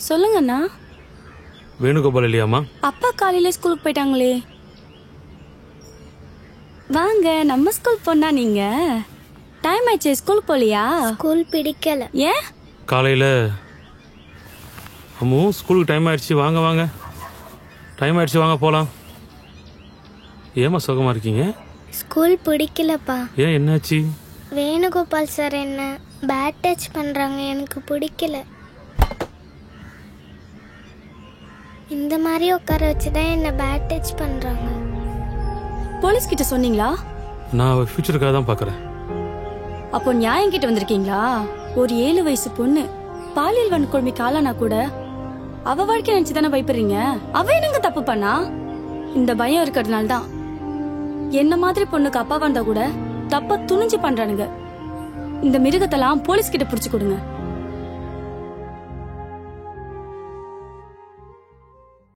சொல்லுங்கண்ணா. வேணுகோபால் இல்லையாமா? அப்பா காலையில ஸ்கூலுக்கு போயிட்டாங்களே. வாங்க, நம்ம ஸ்கூல் பொண்ணா நீங்க? டைம் ஆயிடுச்சு, ஸ்கூல் போலியா? ஸ்கூல் பிடிக்கல. ஏன்? காலையில் அம்மு ஸ்கூலுக்கு டைம் ஆயிடுச்சு, வாங்க வாங்க, டைம் ஆயிடுச்சு, வாங்க போகலாம். ஏமா சுகமா இருக்கீங்க? ஸ்கூல் பிடிக்கலப்பா. ஏன், என்னாச்சு? வேணுகோபால் சார் என்ன பேட் டச் பண்றாங்க, எனக்கு பிடிக்கல. இந்த மாதிரி உட்கார வச்சுதான் என்ன பேட் டச் பண்றாங்க. போலீஸ் கிட்ட சொன்னீங்களா? நான் ஃபியூச்சருக்காக தான் பார்க்குறேன். அப்போ நியாயம் கிட்ட வந்திருக்கீங்களா? ஒரு 7 வயசு பொண்ணு பாலியல் வன்கொடுமைக்கு ஆளானா கூட அவ வாழ்க்கை நினைச்சு தானே பயப்படுறீங்க. அவ என்னங்க தப்பு பண்ணா? இந்த பயம் இருக்கிறதுனால தான் என்ன மாதிரி பொண்ணுக்கு அப்பா வந்தா கூட தப்ப துணிஞ்சு பண்றானுங்க. இந்த மிருகத்தெல்லாம் போலீஸ் கிட்ட புடிச்சு கொடுங்க.